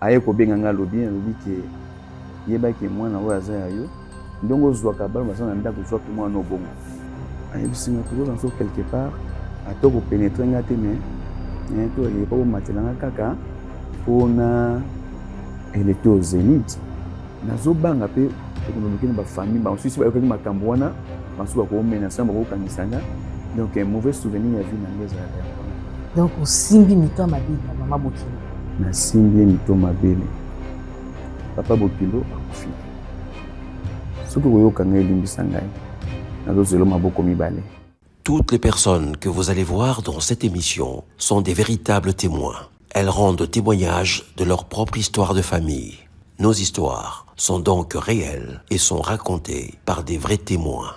aye ko benga nga lobi ke yeba ke mwana oyo aza ya yo ndongo zwaka balo basana ndako zwaka mwana obongo ayebisinga toujours dans quelque part atoko pénétrer nga te mais to ye ko matela nga kaka pona elle était au zénith nazo banga pe ekonomikini ba famille ba susi ba yoki makambo wana basuka ko mena samba ko kanisanga donc un mauvais souvenir ya vie na ngeza ya. Donc osimbi mito mabili na mama Bokilo. Na simbi mito mabili. Papa Bokilo akufi. Soki koyoka ngai limbisa ngai. Nazo zelo maboko mibale. Toutes les personnes que vous allez voir dans cette émission sont des véritables témoins. Elles rendent témoignage de leur propre histoire de famille. Nos histoires sont donc réelles et sont racontées par des vrais témoins.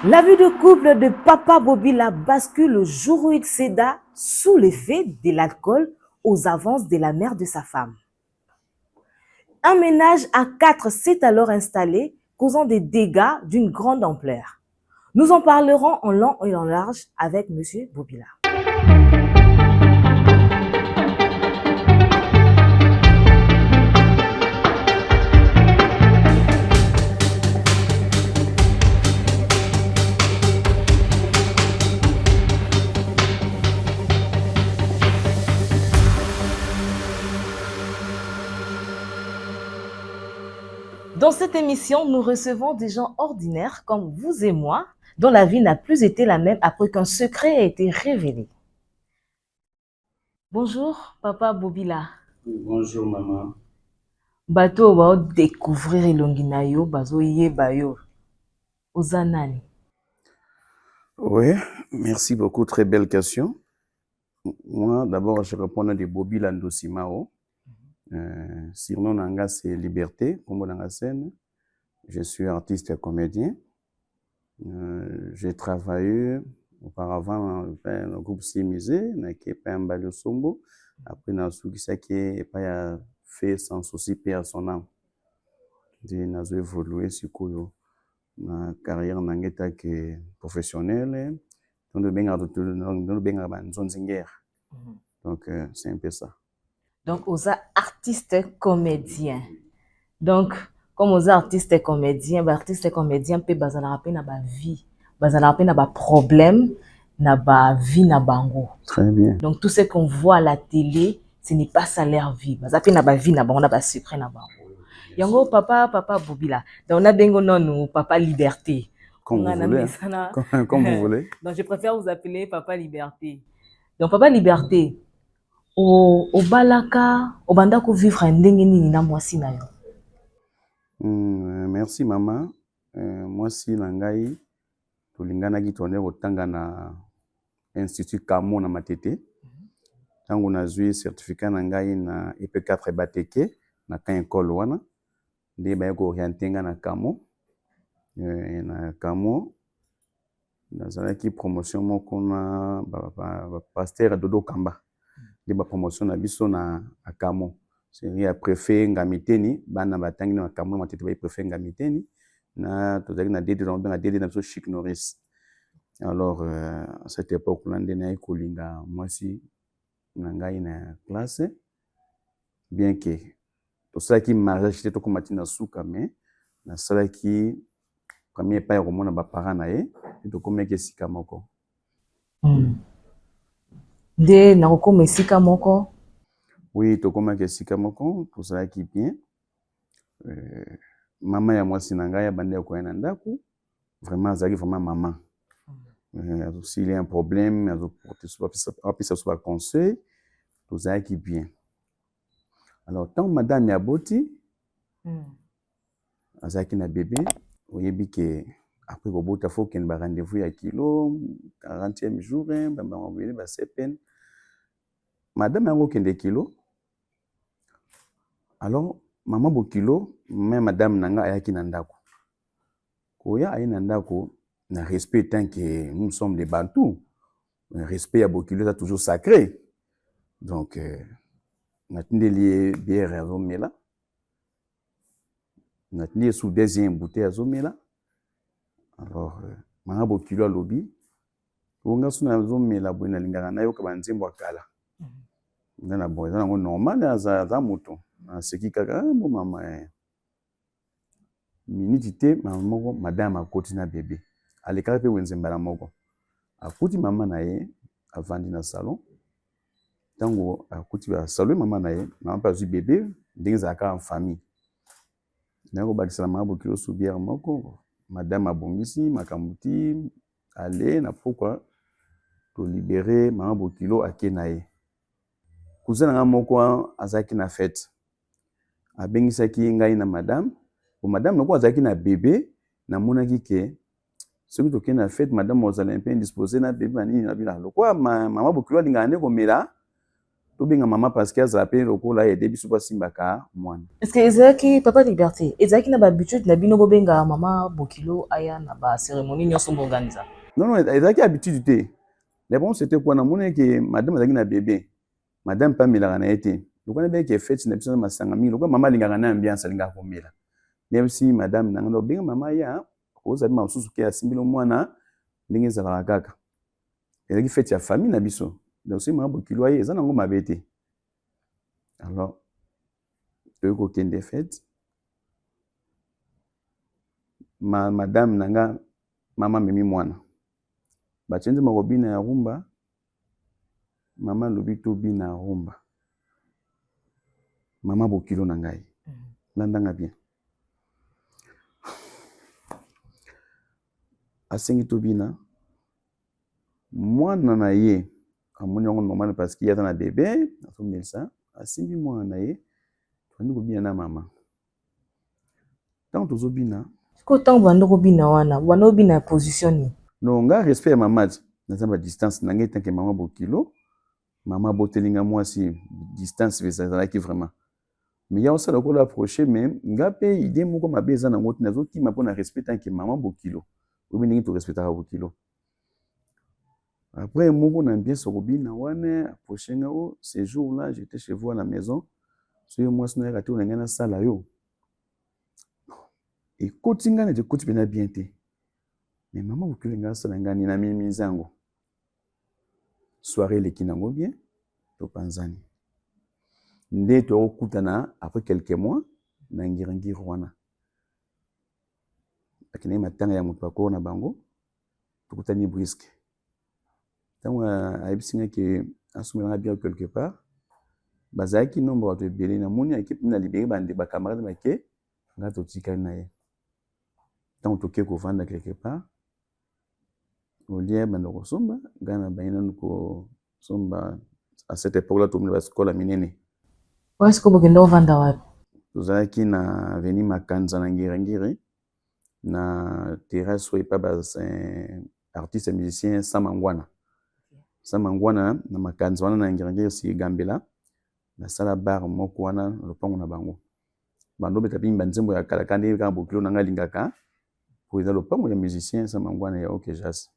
La vie de couple de Papa Bobila bascule le jour où il céda sous l'effet de l'alcool aux avances de la mère de sa femme. Un ménage à 4 s'est alors installé, causant des dégâts d'une grande ampleur. Nous en parlerons en long et en large avec M. Bobila. Dans cette émission, nous recevons des gens ordinaires comme vous et moi, dont la vie n'a plus été la même après qu'un secret a été révélé. Bonjour, Papa Bobila. Bonjour, maman. Bato va découvrir Elonginayo, bazo yebayo. Ozanani. Oui, merci beaucoup. Très belle question. Moi, d'abord, je réponds à des Bobila Ndosimao. Surnom nanga c'est Liberté, comme dans la scène. Je suis artiste et comédien. J'ai travaillé auparavant dans le groupe Simisé, qui est pas un balio sombo. Après, dans ce qui est pas fait sans souci perdre son âme. J'ai évolué sur ma carrière nangeta que professionnelle. Donc c'est un peu ça. Donc, aux artistes comédiens. Donc, comme aux artistes comédiens peut bazala pe na ba vie, bazala pe na ba problème, na ba vie na bango. Très bien. Donc, tout ce qu'on voit à la télé, ce n'est pas ça leur vie. Bazala pe na ba vie na bango, na ba secret na bango. Yango papa Bobila. Donc, on a bengo non papa Liberté. Comme vous voulez. Comme vous voulez. Donc, je préfère vous appeler papa Liberté. Donc, papa Liberté. O balaka obandako vivre ndenge nini na mwasi na yo. Merci maman. Mwasi na ngai tolingana ki tourner otanga na institut Kamo na Matete. Tango nazwi certificat na ngai na EP4 Bateke na kan école wana. Nde ba ko orienter na Kamo. Na Kamo nazalaki promotion moko na pasteur Dodo Kamba. De ba promotion na biso na Akamo. C'est ya préfet Ngamiteni, bana batangi na Akamo Matete ba préfet Ngamiteni na tozaki na dédé na biso Chic Norris. Alors à cette époque là ndena ikolinga mwasi na ngai na classe bien que to salaki mariage te to komati na suka mais na salaki premier pas ya komona ba parents na ye to komeka sika moko. Nde na kokoma esika moko. Oui, tokomaki esika moko tozalaki bien. Mama ya mwasi na ngai abandi ya koya na ndako vraiment azalaki vraiment maman. S'il y a un problème apesa so ba conseil tozalaki bien. Alors tant madame ya boti azalaki na bébé oyebi ke après kobota faut qu'il y ait un rendez-vous ya kilo 40e jour ba mabele ba sepen. Madame yango kende kilo. Alors maman Bokilo, même madame nanga ayaki na ndako. Koya ayi na ndako na respect tant que nous sommes des Bantous. Le respect à Bokilo est toujours sacré. Donc natindeli bière azomela natindeli sous deuxième bouteille azomela. Alors mama bokilo alobi onga suna azomela boye nalingaka nayoka banzembo akala ndana boye zango normal za moto aseki kaka bo mama minute te mama moko madame akoti na bébé alekaka pe wenzembala moko akuti mama na ye avandi na salon tango akuti ba salon mama na ye mama pa zui bébé ndenge ezalaka en famille nako bakisala mama bokilo sous bière moko madame abongisi makambo ti ale na pourquoi to libérer mama bokilo ake na ye cousin na nga moko azalaki na fête abengisaki ngai na madame po madame loko azalaki na bébé namonaki ke soki tokende na fête madame ozala mpe indisposé na bébé banini na bila lokwa mama bokilo alingaka nde komela tobenga mama parce que azala mpe lokola ede biso basimbaka mwana. Est-ce que ezalaki papa liberté ezalaki na bahabitude na bino bobenga mama bokilo aya na bacérémonie nyonso boorganiza? Non, ezalaki habitude te. Le bon c'était quoi namoni ke madame azalaki na bébé madame mpe amelaka na ye te lokwa nabeki fête na biso na masanga mingi lokwa mama alingaka na ambiance alingaka komela nde si madame nanga obenga mama ya kozali masusu ke asimbilo mwana ndenge ezalaka kaka ezalaki fête ya famille na biso donc si mama bokilo ye eza nango mabe te. Alors toyei kokende fête madame nanga mama amemi mwana batie nzembo kobina ya rumba mama alobi tobina ya rumba mama bokilo na ngai landanga bien asengi tobina mwana na ye amoni yango normal parce qu'il y a na bébé azomelisa asimbi mwana na ye toandi kobina na mama ntango tozobina ko ntango bando kobina wana bando kobina ya position ni non nga respect ya mama ti naza ba distance na ngai tanke mama bokilo mama botelinga mwasi distance ezalaki vraiment mais ya osala kola approcher mais nga pe idée moko mabe eza nango ti nazokima mpo na respect tanke mama bokilo oyebi ndenge torespectaka bokilo. Après moko na bien sorobina wana approcher nga o ce jour là j'étais chez vous à la maison soki mwasi na yaka te olingai nasala yo ekoti nga neti ekoti mpena bien te mais mama bokilo nga asala nga nini na minimize yango soirée eleki nango bien topanzani nde tokutana après quelques mois na ngirangiri wana akendaki matanga ya moto akoro na bango tokutani briske ntango ayebisi nga ke asomelanga bien quelque part bazalaki nombre bato ebele namoni ekipe na libere bande bakamarade bake nga totikali na ye ntango toke kovanda quelque part olie banda kosomba ngai na bangi nanu kosomba à cette époque là tomona basikola minene wasiko bokende ovanda wapi? tozalaki na aveni makanza na ngirangiri na terrasse oyo epa artiste musicien samangwana na makanza wana na ngirangiri si gambela nasala bar moko wana na lopango na bango bando beta bimba nzembo ya kala kandi kaka bokilo nanga lingaka po eza lopango ya musicien samangwana ya oke jazz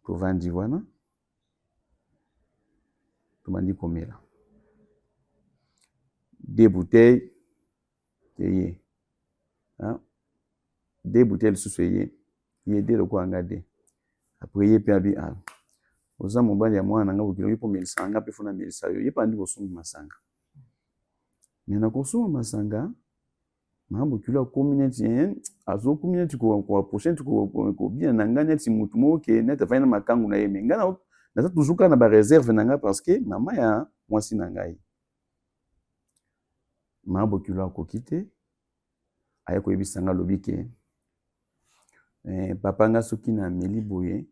tovandi wana tomandi komela deux bouteilles eye deux bouteilles lisusu eye ye de lokola nga de après ye mpe abi oza mobali ya mwana nanga bokilo ye mpo melisa nga mpe fona melisa yo ye mpe andi kosomba masanga me na kosomba masanga mama bokilo akomi neti azokomi neti koaproche neti kobina na nga neti motu moko ke neti avandi na makangu na ye me nga naza toujours kaka na bareserve na nga parce que mama ya mwasi na ngai mama bokilo akoki te aye koyebisa nga alobi ke papa nga soki na meli boye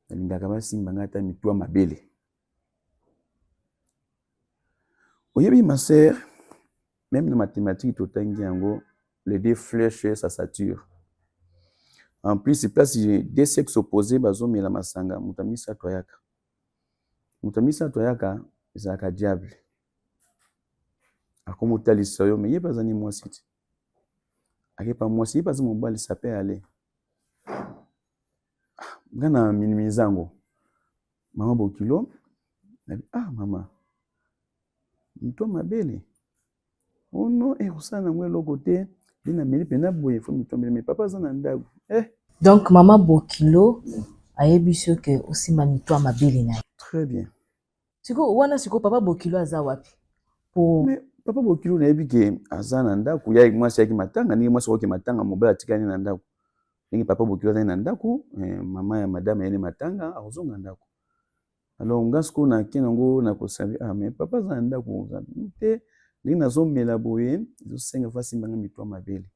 nalingaka basimba nga ata mitwa mabele oyebi ma sœur même na mathématique totangi yango les deux flèches ça sature en plus place deux sexes opposés bazomela masanga moto misato ayaka ezalaka diable akomotalisa yo me ye bazani mwasi ti akepa mwasi ye baza mobali sape ale nga na minimize yango mama bokilo Ah mama, mito mabele. Oh non, osana ngwe loko te. Bina meli pena boye fo mito mabele. Mais papa zana ndaku. Donc maman Bokilo ayebi so que aussi mamito mabele na. Très bien. Siko wana siko papa Bokilo aza wapi? Mais papa Bokilo na yebi ke azana ndaku ya mwasi yaki matanga ni mwasi oke matanga mobala tikani na ndaku. Ningi papa Bokilo azana na ndaku, mama ya madame yele matanga azonga ndaku. Alors ngasko na kenango na kosabi mais papa azana ndaku te ningi nazomela boye zo senga fasi mbanga mito mabele.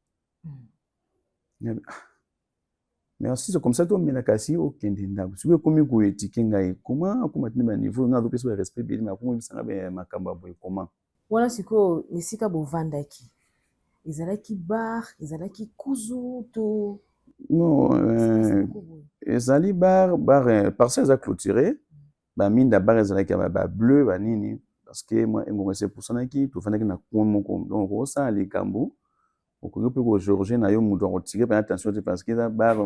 Mais si c'est comme ça, tu me kasi au kende ndaku. Si vous komi ko etike ngai, comment akoma tene ba niveau nga do peso respect bi ma komi bisanga be makamba boy comment. Wana siko nisika bovandaki. Ezalaki bar, ezalaki kuzu to. Non, ezali bar parce ça clôturé. Ba mine da bar ezalaki ba bleu ba nini parce que moi ngo c'est pour ça ki to fandaki na komo ko donc o sa les kambo. Okoki pe ko Georges na yo mudo retirer pas attention parce que ça bar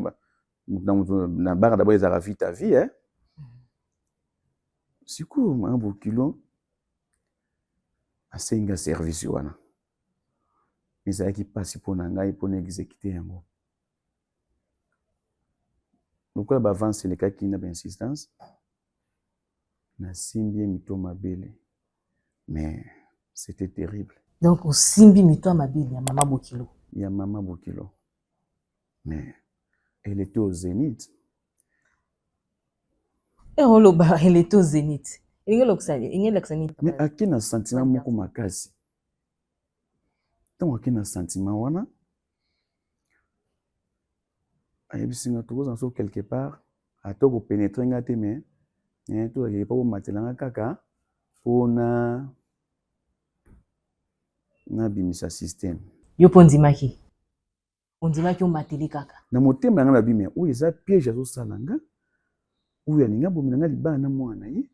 na bar d'abord ils arrêtent ta vie hein. Siku ma Bokilo asenga service wana. Ezaki pasi pona ngai pona exécuter yango. Donc ba avance le cas qui n'a pas insistance. Na simbi mito mabele. Mais c'était terrible. Donc, au simbi mito mabile ya maman Bokilo. Il y a maman Bokilo. Mais elle était au zénith. Et on loba, elle était au zénith. Mais à qui n'a sentiment moko makasi. Tant à qui n'a sentiment wana. Ayebisi nga tokoza so quelque part atoko pénétrer nga te mais to ya pas matelanga kaka pona na bimisa système. Yo pondimaki. Ondimaki o mateli kaka. Na motema nga na bimé o eza piège azo salanga. Ou ya ninga bomina nga libana na mwana ye.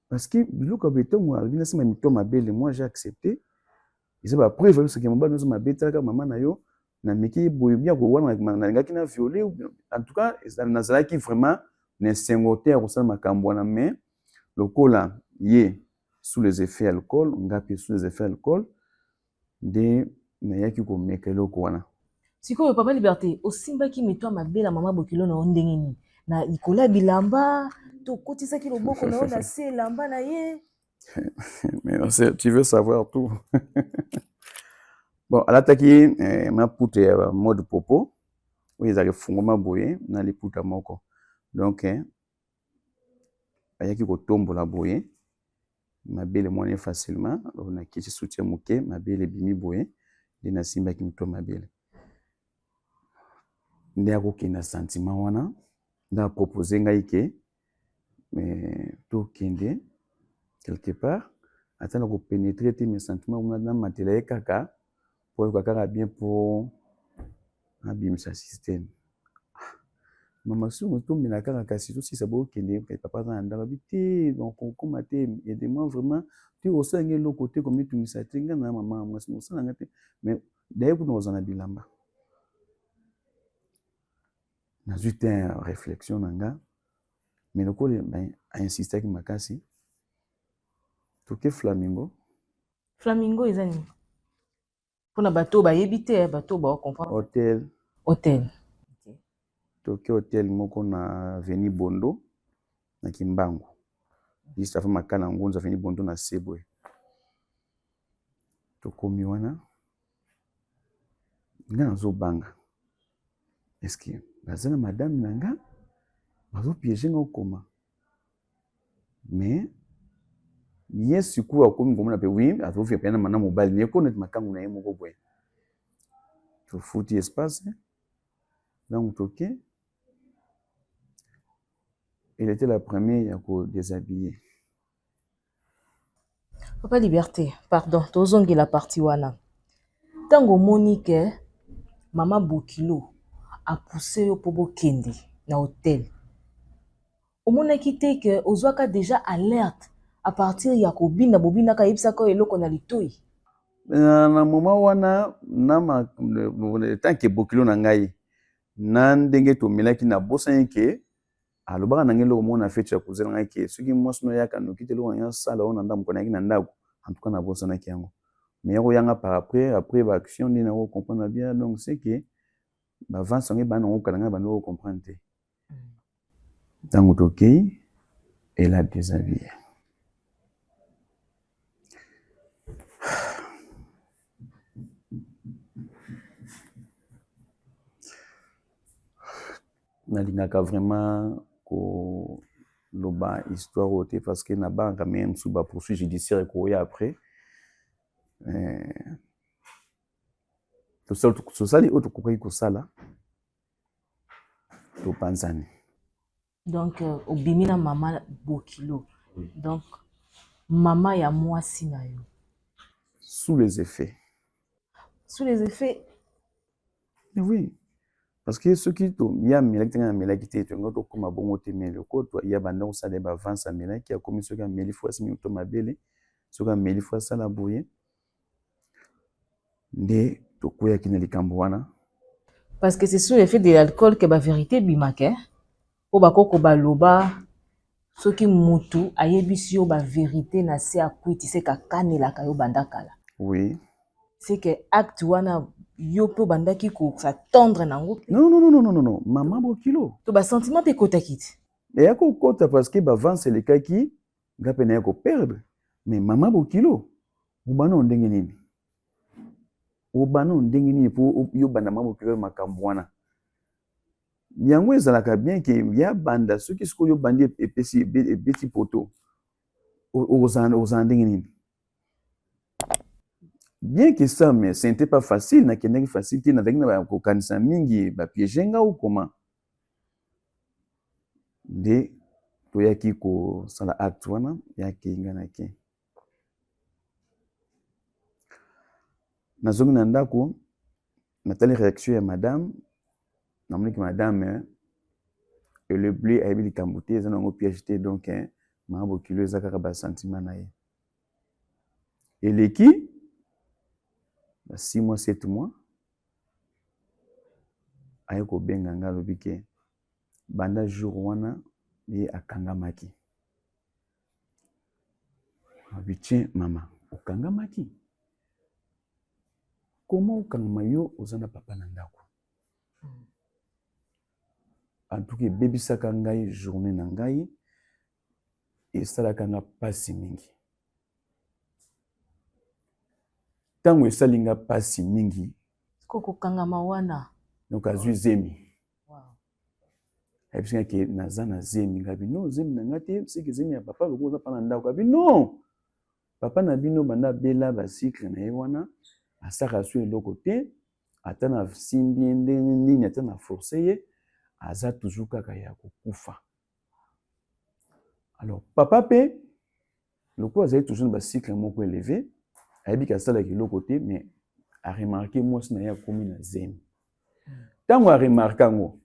Parce que biloko betongo abina sima mito mabele moi j'ai accepté. Ils ont preuve ce que mon bana ma beta ka maman na yo na meki boyo bien ko wana na ngaki na violé en tout cas na zala qui vraiment ne sengoter au sein makambo na mais le cola yé sous les effets alcool ngapi sous les effets alcool de na yaki ko mekelo ko wana. Siko papa Liberté osimba ki mito mabele maman Bokilo na ondenge ni na ikola bilamba to kotisa ki loboko na ona se lamba na ye. Mais tu veux savoir tout. Bon, à l'attaque, ma poutre mode popo, où ils arrivent fungoma boye, na li poutre moko. Donc, ayaki ko tombo la boye, ma belle moine facilement, on a qui se soutient moké, ma belle bimi boye, de na simba ki mito ma belle. Ndako ki na sentiment wana, nda proposer ngai ke, mais to kende quelque part, attendre ko pénétrer mes sentiments ou na matela kaka. Pour kaka bien pour abimisa système. Maman sou to mina kaka kasi to si ça bo kende papa za ndaka biti donc comme até aidez-moi vraiment tu au sein ngelo côté comme tu misa tinga na maman moi c'est ça ngate mais d'ailleurs pour nous en bilamba. Na juste une réflexion nanga mais le col ben a insisté que makasi to ke flamingo. Flamingo ezani. Pona bateau ba yebite bateau ba comprendre. Hôtel. Hôtel. OK. Toke hôtel moko na Avenue Bondo na Kimbangu. Juste avant makana ngonza Avenue Bondo na Sebwe. Tokomi wana. Nga zo banga. Est-ce que bazana madame nanga bazo piéger ngo koma. Mais yes siku akomi ngomona pe oui azofi pe na mana mobile ne ko net makangu na yemo ko boye to futi espace donc toqué elle était la première à ko déshabiller. Papa Liberté, pardon, tozongi la partie wana. Tango Monique maman Bokilo a poussé yo pobo kende na hôtel. Omonaki te que ozwaka déjà alerte à partir ya kobina bobina ka yebisa ko eloko na litoi. Na moment wana na ma tant que Bokilo na ngai na ndenge to melaki na bosa nke alobaka na ngelo mona fete ya cousin ngai ke soki mwasi no yaka no kitelo wana sala ona ndambo kona yaki na ndako en tout cas na bosa na kiango mais yako yanga par après ba action ni na ko comprendre bien donc c'est que ba avance ngai ba na ko kana ba no comprendre te tango tokei elle a déshabillé. Nalingaka vraiment ko loba histoire ote parce que na banka même sous ba poursuite judiciaire ko ya après to sali auto ko ko sala to panzani. Donc obimina mama Bokilo. Donc mama ya mwasi na yo. Sous les effets. Sous les effets. Mais oui. Parce que ceux qui il y a melaki tanga melaki te to ngoto koma bongo te melo ko to ya banda ko sala ba avance melaki ya komi soka meli fois simi to mabele soka meli fois sala boye nde to koya kina likambo wana. Parce que c'est sous l'effet de l'alcool que ba vérité bimake o ba koko ba loba soki mutu ayebisi yo ba vérité na se akwiti se ka kanela ka yo banda kala. Oui. C'est que acte wana yo pe bandaki ko s'attendre nango. Non, maman Bokilo. To ba sentiment pe kota kiti. Et ya ko kota parce que ba avance le kaki ngape na ko perdre. Mais maman Bokilo ubana ondenge nini? Ubana ondenge nini po yo banda maman Bokilo makambo wana. Yango ezalaka bien que ya banda soki siko yo bandi epesi ebeti poto ozandenge nini. Bien que ça, mais ce n'était pas facile, na kendaki facilité na vekina ba kokanisa mingi ba piégenga ou comment. De to yaki ko sala acte wana yaki ngana ke. Nazongi na ndako natali réaction ya madame namoni que madame et le blé a été camboté ils ont piège donc ma Bokilo ezaka ba sentiment na ye. Et l'équipe 6 mois, 7 mois, ayeko benga nga lobi ke banda jour wana ye akangamaki. Abi tiens maman, okangamaki. Comment okangama yo ozana papa na ndako? En tout cas baby saka ngai journée na ngai et salaka nga pasi mingi. Tango esalinga pasi mingi Koko kangama wana donc azui zemi. Wow. Et puis que nazana zemi ngabi non zemi na ngate c'est que zemi ya papa ko za pana ndako abi non papa na bino banda bela ba cycle na yewana asaka su eloko te atana simbi ndeni atana forcer ye aza toujours kaka ya kokufa. Alors papa pe loko azali toujours ba cycle moko élevé ayebi ka sala ki loko te mais a remarqué moi na ya komi na zemi. Tango a remarqué ngo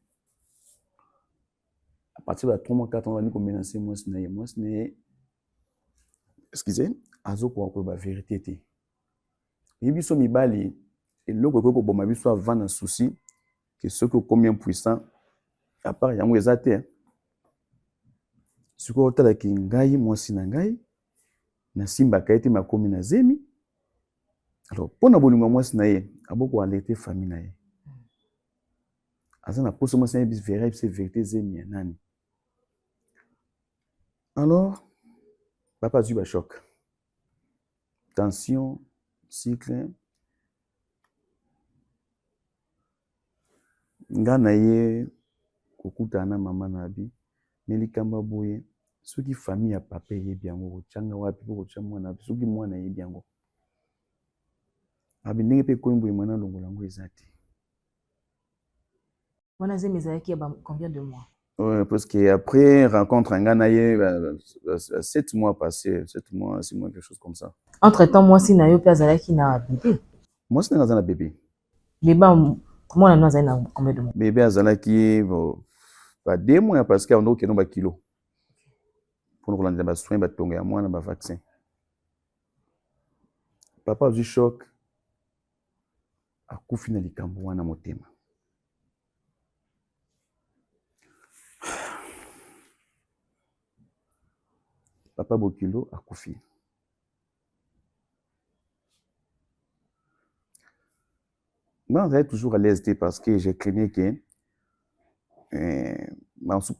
à partir de 3 mois 4 ans ni ko menacer moi na excusez azo ko ba vérité te. Yebi so mibali eloko ko boma biso avant na souci que ceux que combien puissant à part yango ezate siko tala ki ngai mwasi na ngai na simba kaite makomi na zemi. Alors pona bolingo mwasi na ye aboko alerter famille na ye azana poso mwasi na ye bis vérité zemi ya nani. Alors papa a eu un choc, tension, cycle. Nga na ye kokutana mama na bi melikamba boye soki famille ya papa ye biango kochanga wapi ko kocha mwana soki mwana ye biango abi ndenge pe koimbo mwana longola ngo ezati wana zemi ezalaki ya combien de mois? Ouais, parce que après rencontre en Ghana 7 mois passés, 7 mois, 6 mois, quelque chose comme ça. Entre temps moi si na yo pe azalaki na bébé. Moi c'est na bébé. Bébé moi na azali na combien de mois? Bébé azalaki pas 2 mois parce qu'on a keno ba kilo. Pour nous rendre ba soin ba tonga ya mwana ba vaccin. Papa du choc akufi na likambo wana motema. papa Bokilo akufi. Moi, j'étais toujours à l'aise parce que je craignais que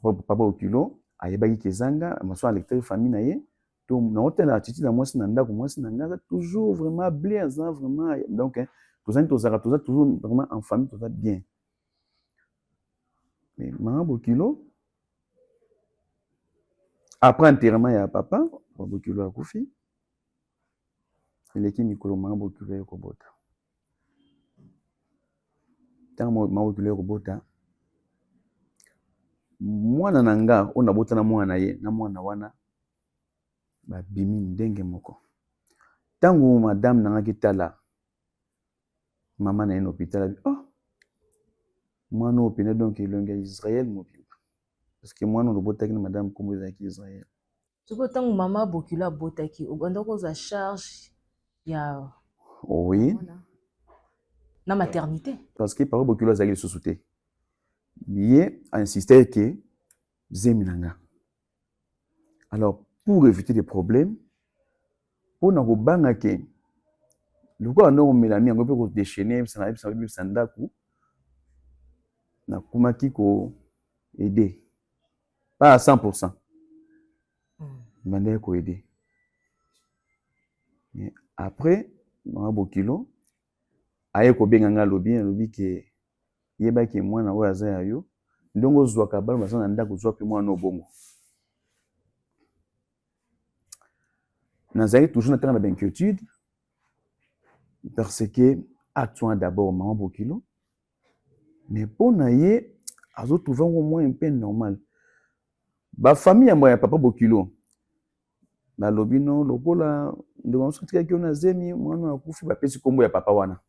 papa Bokilo ayebaki kezanga maso alecteur famille na ye to na hôtel attitude na mwasi na ndako mwasi na nga toujours vraiment bien ça vraiment donc tous toujours vraiment en famille tout ça bien. Mais maman Bokilo après enterrement ya papa Bokilo akufi. Eleki mikolo maman Bokilo ekobota. Tant maman Bokilo ekobota mwana na nga ona bota na mwana ye na mwana wana ba bimi ndenge moko. Tango madame na nga kitala maman na ye na hôpital oh mwana opene donc elonge Israël mobimba parce que mwana lobotaki na madame kombo ezaki Israël. Soko tango maman Bokilo abotaki obanda koza charge ya oui na maternité parce que papa Bokilo azaki lisusu te. Ye a insisté que zemi na nga. Alors pour éviter des problèmes pour na kobanga ke loko ando melami yango pe ko déchaîner ça ndaku na kumaki ko aider pas à 100%. Mandé ko aider. Mais après maman Bokilo aye ko benga nga lobi ke yeba ke mwana oyo aza ya yo ndongo zwaka balo baza na ndako zwa pe mwana obongo. Nazali toujours na d'inquiétude parce que attends d'abord maman Bokilo mais pour naye azo trouver au moins un peu normal. Ba famille ya moya papa Bokilo ba lobi non lokola ndongo sotika ki ona zemi mwana akufi ba pesi kombo ya papa wana.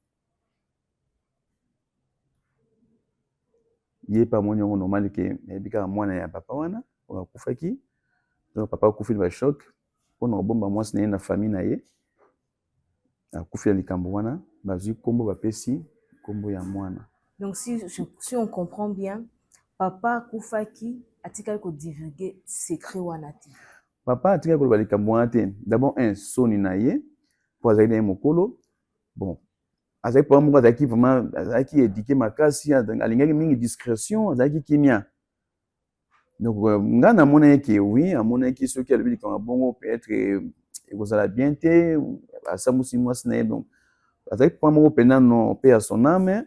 Ye pa moni ngo normal ke ebika mwana ya papa wana akufaki donc papa akufi ba choc pona bomba mwasi na na famille na ye akufi likambo wana bazui kombo ba pesi kombo ya mwana. Donc si on comprend bien papa akufaki atikali ko divulguer secret wana te. Papa atikali ko ba likambo wana te d'abord un soni na ye pour azali na mokolo bon azaki pa moko azaki vraiment azaki éduqué makasi alingaki mingi discrétion azaki kimia donc nga na mona ke oui amona ki soki alobi likambo bongo peut-être ekozala bien te asamusi mwasi na ye donc azaki pa moko pena non pe à son âme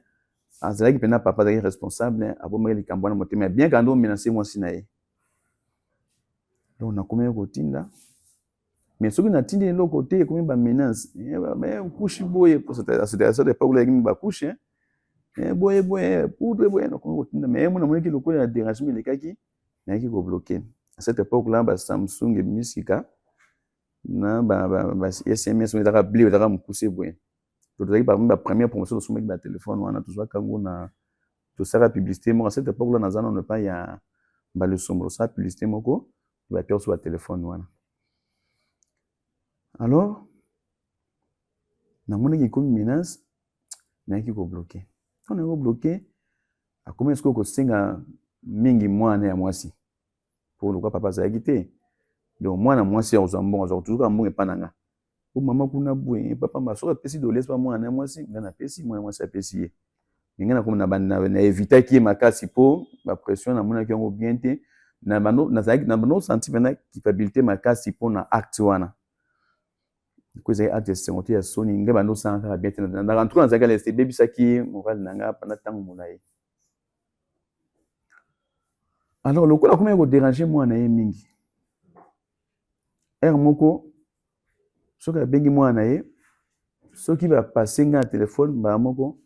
azalaki pena papa azalaki responsable abomaki likambo wana motema bien kando menacer mwasi na ye donc nakomaki kotinda mais soki natindi eloko te ekomi ba menace couche boye pour cette époque là kimi ba couche boye poudre boye nakomi kotinda mais mona monaki lokola dérangement lekaki nayaki ko bloquer à cette époque là ba Samsung et Misika na ba SMS on ezaka blé ezaka mukuse boye to tozaki ba première promotion de ba téléphone wana tozwa kango na to sara publicité mo à cette époque là nazana ne pas ya ba le sombro ça publicité moko ba peur sur téléphone wana. Alors namonaki comme menace nayaki ko bloquer on a ko bloquer a comment est-ce que senga mingi mwana ya mwasi pour le papa azaki te donc mwana mwasi ya ozambongo azo toujours mbongo epananga o mama kuna bwe papa masoka pesi de l'espoir mwana mwasi ngana pesi mwana mwasi apesi ye ngana comme na éviter ki makasi po ba pression na mona ki ngo bien te na bano senti vena culpabilité makasi po na acte wana ko zai acte sengote ya soni nge bano sanga bien te na rentrer dans zakala c'est baby saki moral nanga pendant temps molai. Alors le quoi comment ko déranger moi na ye mingi moko soki abengi mwana ye soki ba passer nga téléphone ba moko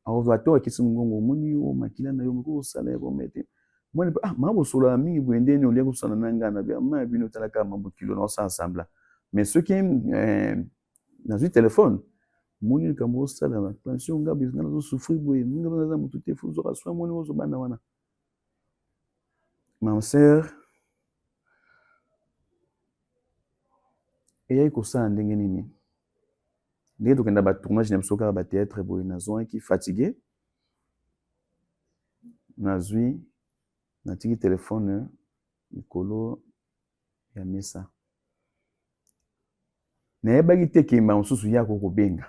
aovato akisi ngongo moni yo makila na yo moko sala ya bomete mwana mabo solo mingi bwende ni olia kusana nanga na bia ma bino talaka mambo kilo na sa ensemble mais soki na zui téléphone moni kambo sala na pension nga bizanga na souffrir boye nga na mutu te fuzo raswa moni ozo bana wana ma sœur et ko sa ndenge nini ndenge tokenda ba tournage na biso kaka ba théâtre boye nazonaki fatigué nazwi natiki téléphone likolo ya mesa nayebaki te ke ma mosusu ya kokobenga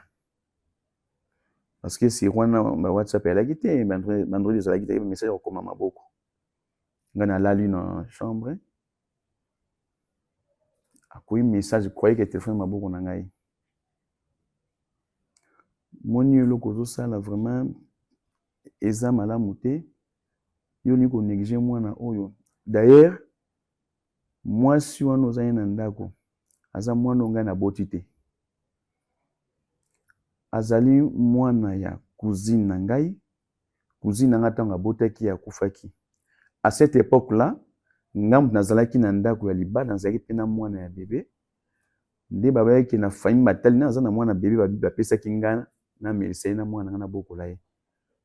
parce que si wana ba WhatsApp elaki te bandroid ezalaki te message okoma maboko nga nalali na chambre akoyi message croyait que téléphone maboko na ngai moni eloko ozosala vraiment eza malamu te yo ni konéglige mwana oyo d'ailleurs mwasi wana oza ye na ndako aza mwana ongai naboti te azali mwana ya cousine na ngai cousine na ngai ntango abotaki akufaki à cette époque là ngambu nazalaki na ndako ya libala nazalaki mpe na mwana ya bebe nde babayaki na famille batali naza na mwana bebe bapesaki ngai na melisai na mwana ngai nabokola ye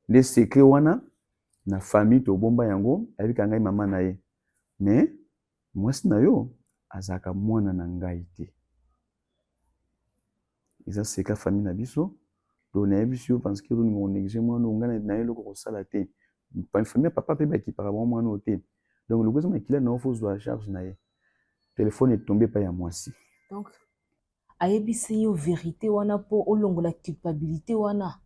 nde secret wana na famille tobomba yango ayebika ngai mama na ye mais mwasi na yo azalaka mwana na ngai te eza secret famille na biso to nayebi biso parce que olingo néglige mwana onga na ye eloko kosala te famille papa mpe bakipaka bango mwana oyo te donc lokoza makila na yo fozwa charge na ye telefone etombe epai ya mwasi donc ayebisi yo vérité wana mpo olongola culpabilité wana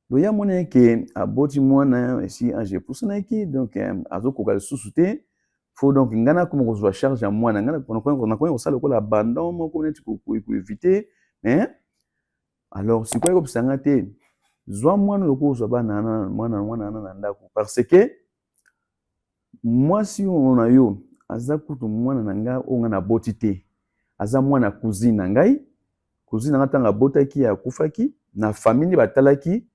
loya mwana yeke aboti mwana esi age epusanaki donc azokoka lisusu te faut donc ngai nakoma kozwa charge ya mwana ngai nakoki kosala lokola abandon moko neti koevite alors sikoyo ekopesa ngai te zwa mwana lokola ozwa bana mwana na ndako parce que mwasi oyo na yo aza kutu mwana na ngai oyo ngai naboti te aza mwana cousine na ngai na ngai ntango abotaki akufaki na famille nde batalaki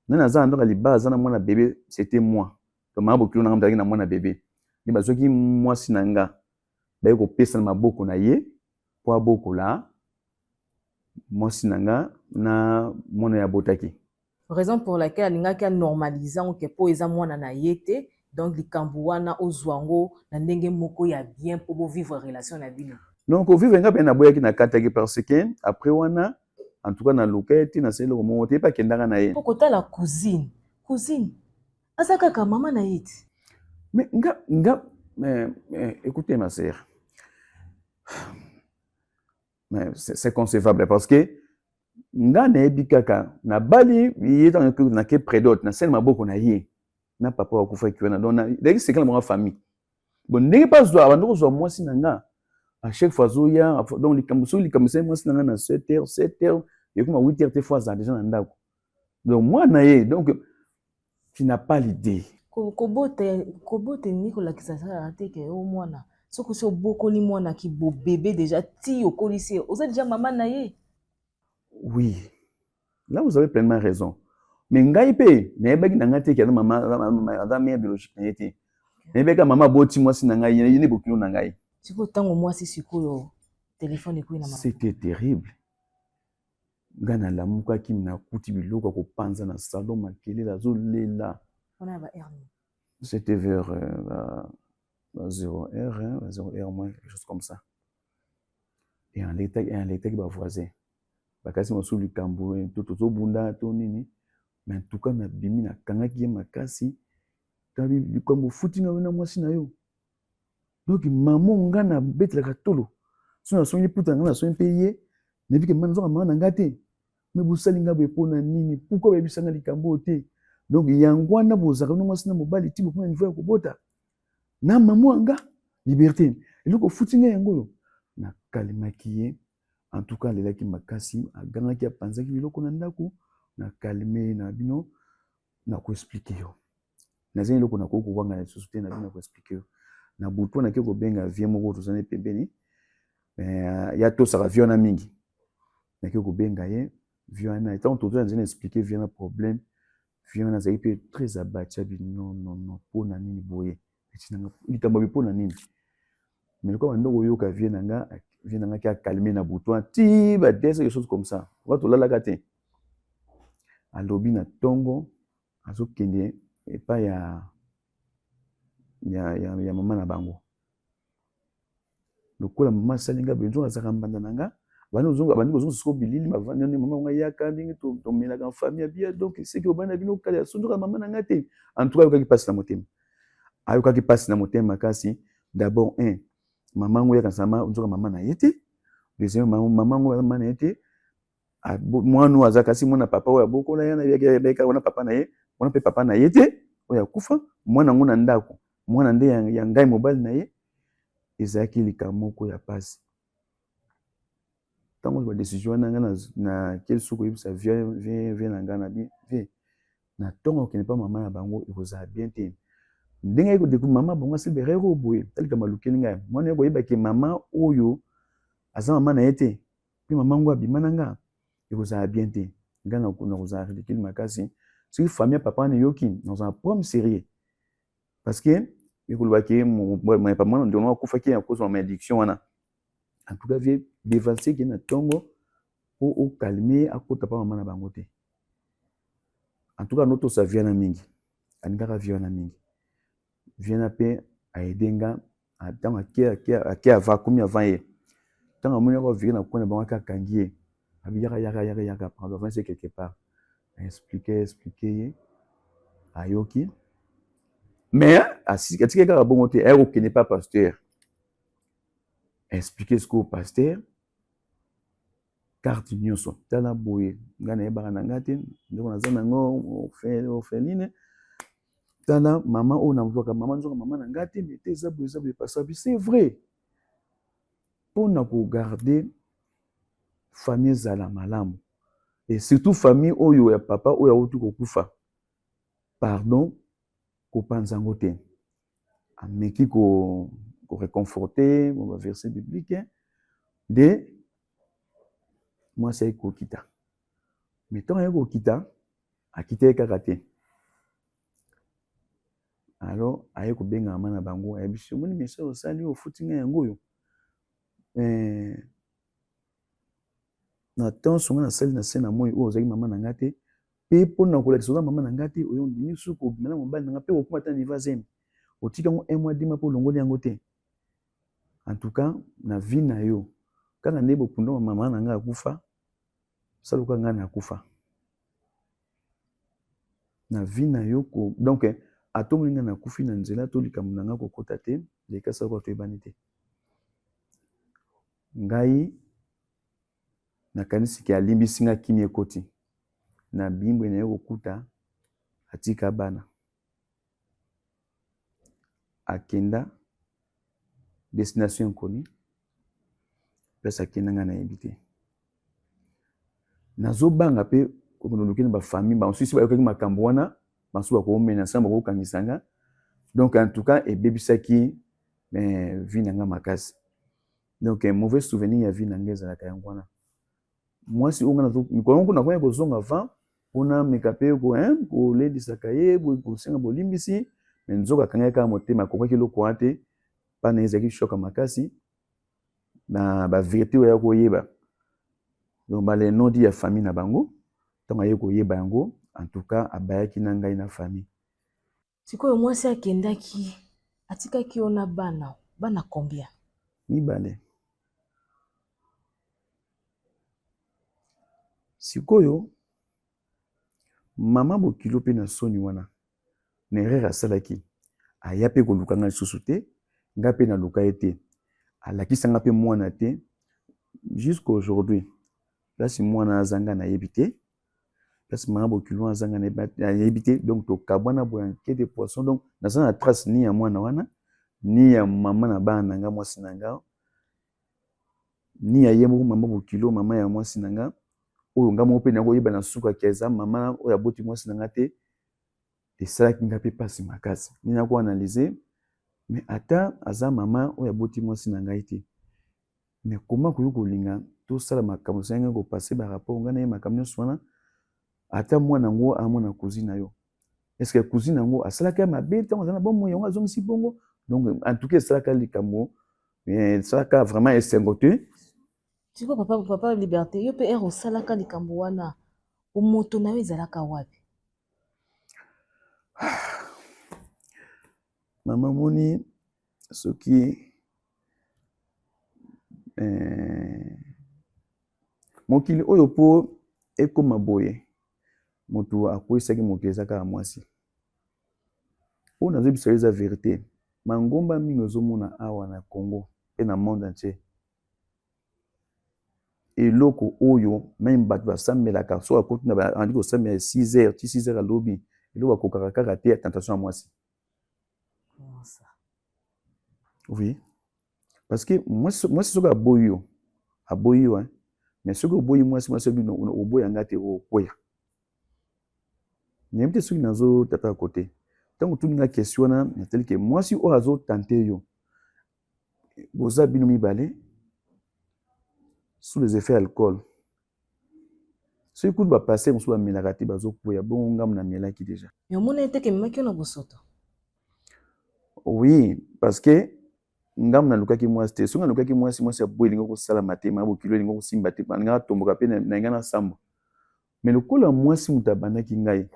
nani aza na ndako ya libala aza na mwana bebe c'était moi to maa bokilo na ngai mozalaki na mwana bebe nde bazwaki mwasi na ngai baye kopesa na maboko na ye mpo abokola mwasi na ngai na mwana ya abotaki raison pour laquelle alingaki anormalize yango ke mpo eza mwana na ye te donc likambo wana ozwa yango na ndenge moko ya bien mpo bovivre relation na bino donc ovivre nga mpe naboyaki nakataki parce que après wana en tout cas naluka ye te nasali eloko moko te epe akendaka na ye mpo kotala cousine aza kaka mama na ye te mais écoutez ma sœur c'est concevable parce que nga nayebi kaka nabali ye ntango nake prédote nasali maboko na ye na papa wakufaki wana donc ndenge sekala monga famille bon ndenge mpe azwa abandi kozwa mwasi na nga à chaque fois azoya donc likambo soki likambo esali mwasi na nga na 7h ekoma 8h te fois azala déjà na ndako donc mwana ye donc tu n'as pas l'idée kobote nini kolakisa salaka te ke o mwana soki osi obokoli mwana ki bobebe déjà ti okolisi ye oza déjà mama na ye oui là vous avez pleinement raison mais ngai mpe nayebaki na ngai te ke aza mère biologique na ye te nayebaki ka mama aboti mwasi na ngai ye nde bokilo na ngai sikoyo ntango mwasi sikoyo telefone ekoyi na mama c'était terrible ngai nalamukaki nakuti biloko ya kopanza na salon makelele azolela c'était vers 0h moins quelque chose comme ça et enletaki bavoisin bakasi mosusu likambo to tozobunda to nini mais en tout cas nabimi nakangaki ye makasi tabi likambo futi nga na mwasi na yo donc mama nga nabetelaka tolo so nasongi puta nga nasongi mpe ye nayebi ke manazoka mama na nga te me bosali nga boye mpo na nini pourkui bayebisanga likambo oyo te donc yango wana bozalaka na mwasi na mobali ti bopona niveau ya kobota na mama wanga liberté eloko futi nga yango oyo nakalimaki ye en tout cas alelaki makasi agangaki apanzaki biloko na ndako nakalime na bino nakoexplike yo nazali eloko nakoki kowanga na lisusu te na bino nakoexplike yo na butu wana nakei kobenga vie moko tozali pembeni ya tosaka vie wana mingi nakei kobenga ye vie wana etango tozali nazali na explike vie wana problème vie wana azali mpe très abati abi non mpo na nini boye likambo abi mpo na nini mais lokola bandoko oyoka vie na nga ki akalme na butu wana ti badese quelque chose comme ça oka tolalaka te alobi na ntongo azokende epai ya mama na bango lokola mama asali nga benzo azaka mbanda na nga bandi kozonga siko bilili bavandi mama nga yaka ndenge tomelaka famille abia donc seki obandi na bino kala asonzoka mama na nga te en tout cas ayokaki pasi na motema makasi d'abord mama ngo yaka nsama nzoka mama na ye te deuxième maman ngo mana ete mwana aza kasi mwana papa oyo abokola yana yaka wana papa na ye wana pe papa na ye te oyo akufa mwana ngo na ndako mwana nde ya ngai mobali na ye ezalaki likambo moko ya pasi ntango ba décision na nga na quel suko yebisa vient na nga na bien vie na ntongo okende pa mama na bango ekozala bien te ndenge ekodécouvre mama bango asilbere eko boye talika malukeli ngai mwana ye koyebaki mama oyo aza mama na ye te mpe mama ngo abima na nga ekozala bien te nga na kozala ridicule makasi soki famille ya papa wana eyoki nakozala problème sérieux parce que ekolobaki papa mwana ndiongo akufaki à cause de malédiction wana en tout cas vie dévancé ki na ntongo po ocalmer akota pa mama na bango te en tout cas noto sa vie na mingi alingaka vie wana mingi vie na pe aedenga ntango ake ava komi avant ye ntango amoni yako vie na kona bango akakangi ye abi yaka prendre avant c'est quelque part expliquer ye ayoki mais atikaki kaka bongo te ayokokende pa pasteur expliquer ce qu'au pasteur carte nyonso tala boye nga nayebaka na nga te ndeko naza nango ofe nini tala mama oyo nazwaka mama nzoka mama na nga te mais te eza boye pasabi c'est vrai mpona kogarde famille ezala malamu et surtout famille oyo ya papa oyo awuti kokufa pardon kopanza yango te ameki koreconforte verset biblique nde mwasi ayi kokita mais ntango ayi kokita akita ye kaka te alors ayi kobenga mama na bango ayebi so omoni message osali ofuti ngai yango oyo na ntanso nga nasali na se na moi oyo ozalaki mama na nga te mpe mpona kolakisa oza mama na nga te oyo ndimi suki obimela mobali na nga mpe kokuma ata niva zemi otika yango 1 mois 2 mois mpo olongoli yango te en tout cas na vie na yo kaka nde bopunda mama na nga akufa saluka nga na akufa na vie na yo donc atomoni nga na kufi na nzela to likambo na nga kokota te lekasa kwa toyebani te ngai nakanisi ke alimbisi nga kimi ekoti na bimbwe na ye kokuta atika bana akenda destination inconnue place akenda nga nayebi te nazobanga mpe kokondoluki na bafamille basusi bayokaki makambo wana basusu bakomena nsambo bakokangisa nga donc en tout cas ebebisaki vie na nga makasi donc mauvais souvenir ya vie na nga ezalaka yango wana mwasi oyo nga mikolo moko nakoya kozonga avant mpona meka mpe kolendisaka ye kosenga bolimbisi me nzoka akangaki kaka motema akokaki eloko wana te mpana ezalaki shoka makasi na baverité oyo ya koyeba donc balenodi ya famille na bango ntango aye koyeba yango en tout cas abayaki na ngai na famille sikoyo mwasi akendaki atikaki yo na bana combien mibale sikoyo mama bokilo mpe na soni wana na erreur asalaki aya mpe koluka nga lisusu te nga mpe naluka ye te alakisanga mpe mwana te jusqu'à aujourd'hui place mwana azanga nayebi te place mama bokilo azanga nayebi te donc tokabwana boya nke de poisson donc naza na trace ni ya mwana wana ni ya mama na bana na nga mwasi na nga ni ya ye moko mama bokilo mama ya mwasi na nga oyo nga moko mpe nakoyeba na sukaki eza mama oyo aboti mwasi na nga te esalaki nga mpe mpasi makasi nini akoanalyze mais ata aza mama oyo aboti mwasi na ngai te mais koma koyo kolinga tosala makambo esangi kopase barapport nga na ye makambo nyonso wana ata mwana yango amona cousine na yo estce cousine yango asalaki ya mabe ntango aza na bomoi yango azongisi bongo donc en tout cas esalaka likambo esalaka vraiment esengo te siko papa liberté yo mpe ere osalaka likambo wana omoto na yo ezalaka wapi mama moni soki mokili oyo mpo ekoma boye moto akwesaki moto eza kaka mwasi oyo nazobisa yo eza verité mangomba mingi ozomona awa na Congo mpe na monde entier eloko oyo même bato basambelaka so akoti na bandi kosambela 6 heures ti 6 heures alobi eloko akokaka kaka te ya tentation ya mwasi. Comment ça? Oui, parce que mwasi soki aboyi yo hein, mais soki oboyi mwasi obi oboyanga te okoya nayebi te soki nazotata kote ntango otuninga question wana natali ke mwasi oyo azotante yo boza bino mibale sous les effets alcool soki kutu bapasse mosusu bamelaka te bazokoya bongo ngambo namelaki déjà. Mais omona ete ke memaki yo na bosoto? Oui, parce que ngambo nalukaki mwasi te soki nalukaki mwasi aboyi elingi kosala matema bokilo elingi kosimba te balingaka tomboka mpe na ngai na sambo mais lokola mwasi moto abandaki ngai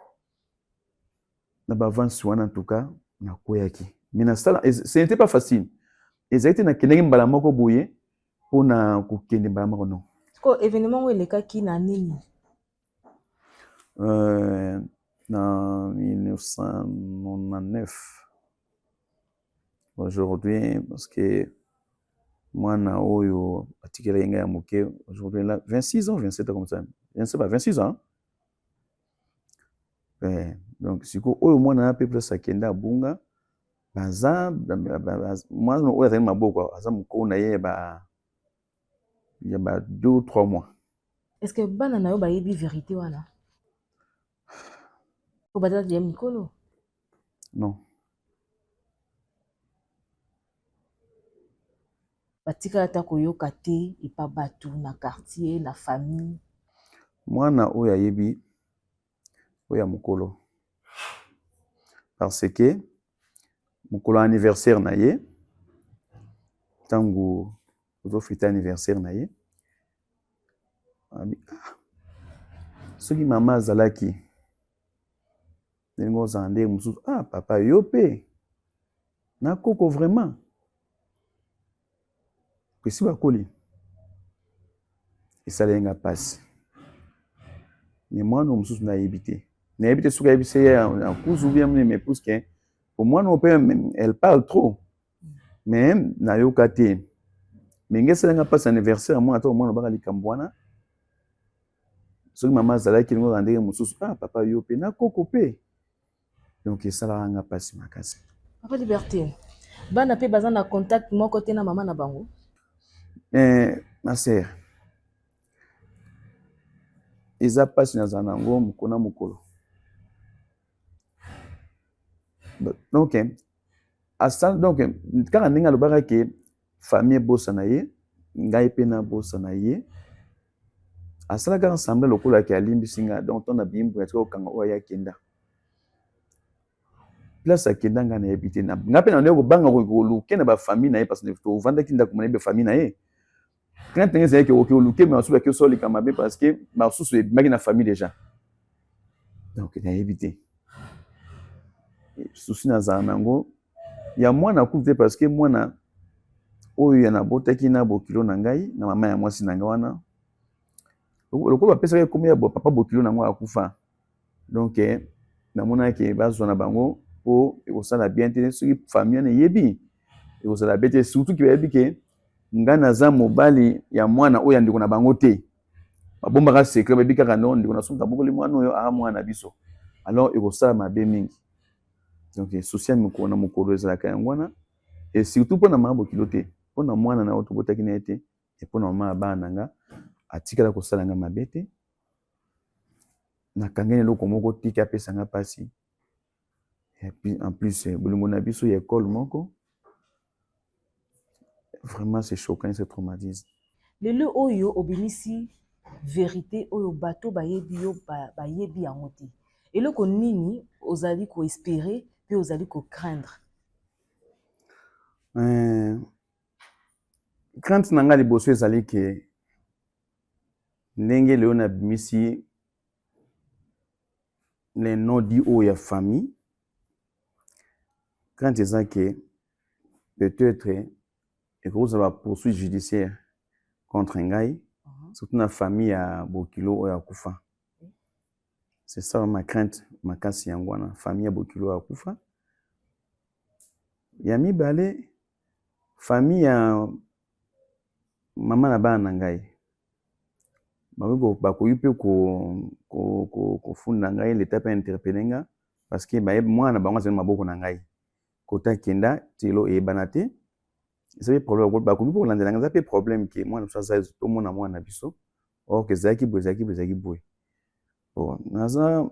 na bavance wana en tout cas nakoyaki mais nasala ce n'était pas facile ezalaki te nakendaki mbala moko boye mpona kokende mbala moko non. Ko événement oyo elekaki na nini? Na 1999 aujourd'hui parce que mwana oyo atikelaki ngai ya moke aujourd'hui là 26 ans 27 ans comme ça je ne sais pas 26 ans donc siko oyo mwana na pe plus akende abunga baza mwana oyo azali maboko aza mokolo na ye ya ba 2 ou 3 mois. Est-ce que bana na yo bayebi vérité wana? Ko baza ya mikolo? Non. Batika ata koyoka te epa batu na quartier na famille. Mwana oyo ayebi oyo ya mokolo parce que mokolo anniversaire na ye ntango ozofete anniversaire na ye soki mama azalaki ndenge ozala ndenge mosusu papa yo mpe nakoko vraiment pesi bakoli esaleli nga mpasi mais mwana oyo mosusu nayebi te soki ayebi se ye akuzu bien mais puisque au mwana oyo mpe elle parle trop mais nayoka te mais nge esaleli nga mpasi anniversaire mwana to mwana obaka likambo wana soki mama azalaki ndenge ozala ndenge mosusu papa yo mpe nakoko mpe donc esalaka nga mpasi makasi. Papa Liberté, bana pe baza na contact moko te na mama na bango? Ma sœur eza mpasi nazala nango mokona mokolo donc kaka ndenge alobaka ke famille ebosana ye ngai mpe nabosana ye asalaka ensemble lokola ke alimbisi nga donc to na bimbo ya tika kokanga oyo ayakenda place akenda nga nayebi te nga mpe na ndenge kobanga koluke na bafamille na ye parce que tovandaki ndako mona yebe famille na ye quand ndenge ezalaki okoki oluke mais basusu baki osoleka mabe parce que basusu ebimaki na famille déjà donc nayebi te susi nazala nango ya mwana kutu te parce que mwana oyo ya nabotaki na bokilo na ngai na mama ya mwasi na ngai wana lokola bapesaki ekomi ya papa bokilo nango akufa donc namonaki bazwa na bango po ekosala bien te soki famille wana eyebi ekozala bien te surtout ki bayebi ke ngai naza mobali ya mwana oyo ya ndeko na bango te babombaka secret bayebi kaka no ndeko na soki tabokoli mwana oyo mwana biso alors ekosala mabe mingi donc souci ya mikolo na mokolo ezalaka yango wana et surtout mpona mama bokilo te mpona mwana na oyo tobotaki na ye te mpona mama ya bana na nga atikala kosala nga mabe te nakangani eloko moko tiki apesa nga mpasi en plus bolingo na biso ya ekole moko vraiment c'est choquant, c'est traumatisme. Lelo oyo obimisi vérité oyo bato bayebi yo bayebi yango te eloko nini ozali ko espérer pe ozali ko craindre? Crainte na nga liboso ezali ke ndenge leo na bimisi les non-dits oyo ya famille crainte eza ke peut-être ekozala poursuite judiciaire contre ngai surtout na famille ya bokilo oyo akufa. C'est ça ma crainte makasi yango wana famille ya bokilo oyo akufa. Ya mibale famille ya mama na bana na ngai bakoki mpe kofunda ngai leta mpe interpele nga parce que mwana bango azali maboko na ngai kota kenda telo eyebana te eza mpe problème bakoki mpe kolandela nga eza mpe problème ke mwana biso aza tomona mwana na biso or ke ezalaki boye naza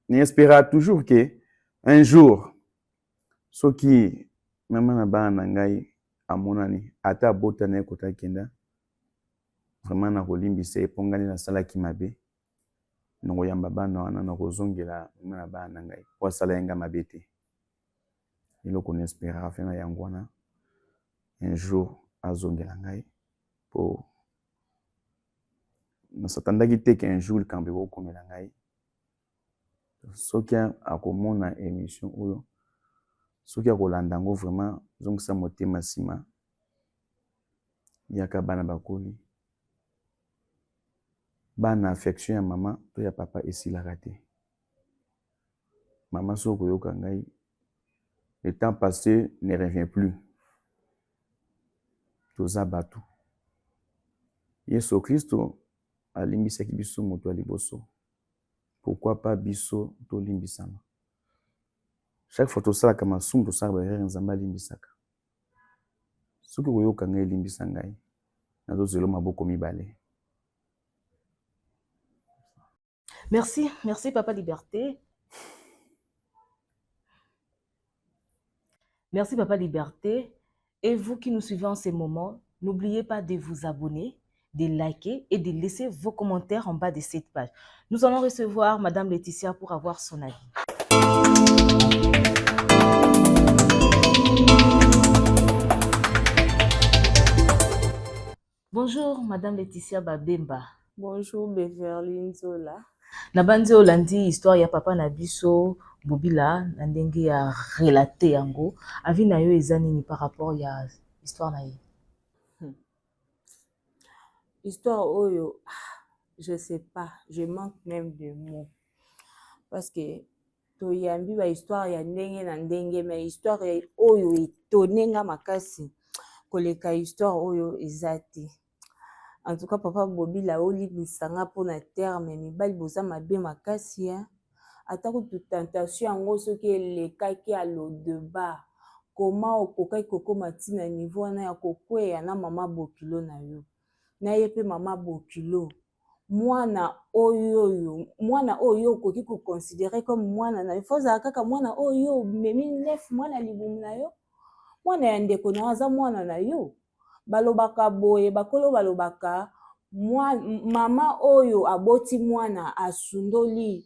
niespera toujours ke un jour soki mama na bana na ngai amonani ata abota na ye kota kenda vraiment na kolimbisa epongani nasalaki mabe na koyamba bana wana na kozongela mama na bana na ngai po asala yenga mabe te eloko niespera fe na yango wana un jour azongela ngai po nasatandaki te ke un jour likambo ekokomela ngai soki akomona émission oyo soki akolanda yango vraiment zongisa motema nsima yaka bana bakoli bana affection ya mama to ya papa esilaka te mama soki okoyoka ngai le temps passé ne revient plus toza bato yesu kristo alimbisaki biso moto ya liboso pourquoi pas biso tolimbisama chaque fois tosalaka masumu tosalaka barere nzambe alimbisaka soki koyoka ngai elimbisa ngai nazozela maboko mibale. Merci, merci Papa Liberté. Merci Papa Liberté. Et vous qui nous suivez en ce moment, n'oubliez pas de vous abonner, de liker et de laisser vos commentaires en bas de cette page. Nous allons recevoir Madame Laetitia pour avoir son avis. Bonjour Madame Laetitia Babemba. Bonjour Beverly Nzola. Nabanzi Olandi histoire ya papa na biso Bobila na ndenge ya relater yango avi na yo eza nini par rapport ya histoire na ye. Histoire oyo je sais pas, je manque même de mots parce que to yambi ba histoire ya ndenge na ndenge mais histoire oyo etonenga makasi koleka histoire oyo ezati. En tout cas, papa Bobila olibisanga mpona terme mibali boza mabe makasi ya atako tu tentation yango soki elekaki à l'eau de bas comment okokaki kokoma ntina niveau wana ya kokweya na mama Bokilo na yo na ye mpe mama Bokilo mwana oyo okoki koconsidere comme mwana na yo fo ozala kaka mwana oyo memi nef mwana libumu na yo mwana ya ndeko na yo aza mwana na yo balobaka boye bakolo balobaka mama oyo aboti mwana asundoli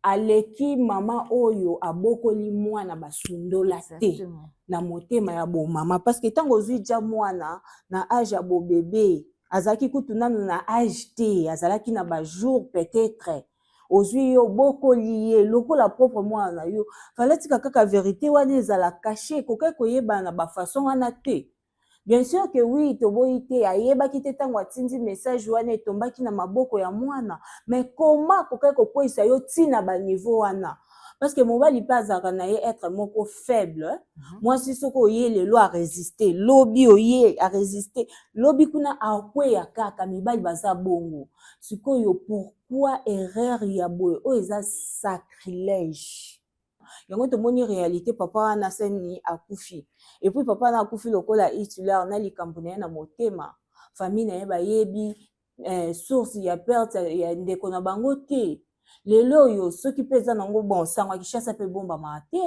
aleki mama oyo abokoli mwana basundola te na motema ya bo mama parce que tango ozwi ja mwana na âge ya bo bébé azalaki kutu nanu na âge te azalaki na ba jour peut-être ozwi yo bokoli ye lokola propre mwana na yo falatika kaka vérité wana ezala caché kokaki koyebana na bafaçon wana te. Bien sûr que oui, toboyi te ayebaki te tango atindi message wana etombaki na maboko ya mwana, mais comment kokaki kokwesa yo tina ba niveau wana? Parce que mobali mpe azalaka na ye être moko faible. Mwasi soki oye lelo a résister, lobi oye a résister, lobi kuna akweya kaka mibali baza bongo. Sikoyo pourquoi erreur ya boye oyo eza sacrilège? Yango tomoni réalité papa wana seni akufi. Et puis papa na akufi lokola itulaire na likambo na ye na motema. Famille na ye bayebi source ya perte ya ndeko na bango te. Lelo yo soki peza nango bon sangwa Kishasa pe bomba mate.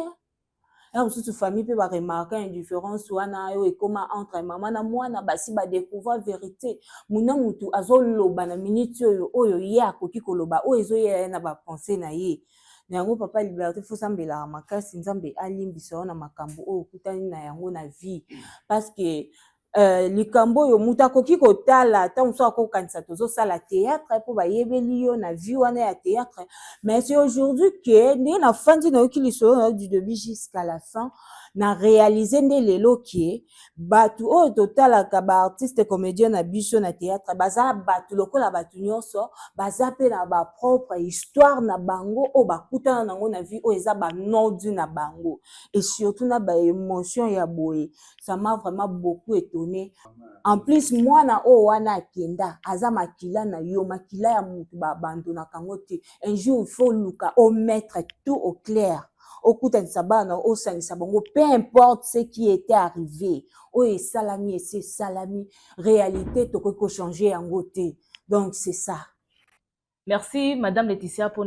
Ya mosusu famille pe ba remarquer indifférence wana yo ekoma entre mama na mwana basi ba découvrir vérité. Muna mutu azoloba na minute oyo ye akoki koloba oyo ezoye na ba pensée na ye. Yango papa Liberté faut sambela makasi nzambe alimbisa na makambo oyo kutani na yango na vie parce que likambo yo muta koki kotala ta mso akokanisa tozo sala théâtre po bayebeli yo na vie wana ya théâtre mais c'est aujourd'hui que ndé na fandi na yoki liso du début jusqu'à la fin na réaliser nde lelo kie batu oyo totalaka ba artiste comédien na biso na théâtre baza batu lokola batu nyonso baza pe na ba propre histoire na bango o bakutana nango na vie oyo eza ba nordu na bango et surtout na ba émotion ya boye. Ça m'a vraiment beaucoup étonné. En plus mwana o wana akenda aza makila na yo makila ya mutu ba abandona kango te. Un jour il faut luka o mettre tout au clair. Okutanisa bana osanisa bango peu importe ce qui était arrivé. Oye salami et c'est salami réalité toko changer yango te. Donc c'est ça. Merci Madame Laetitia pour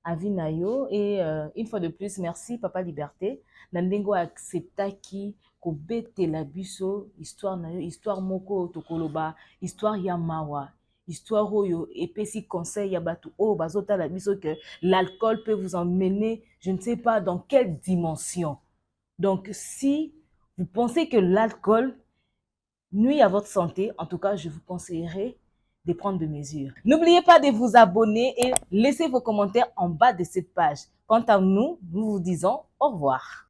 avis na yo et une fois de plus merci Papa Liberté. Nandengo accepta qui kobete la biso histoire na yo histoire moko tokoloba histoire ya mawa histoire oyo epesi conseil ya batu o bazota la biso que l'alcool peut vous emmener je ne sais pas dans quelle dimension. Donc si vous pensez que l'alcool nuit à votre santé, en tout cas je vous conseillerais de prendre des mesures. N'oubliez pas de vous abonner et laissez vos commentaires en bas de cette page. Quant à nous, nous vous disons au revoir.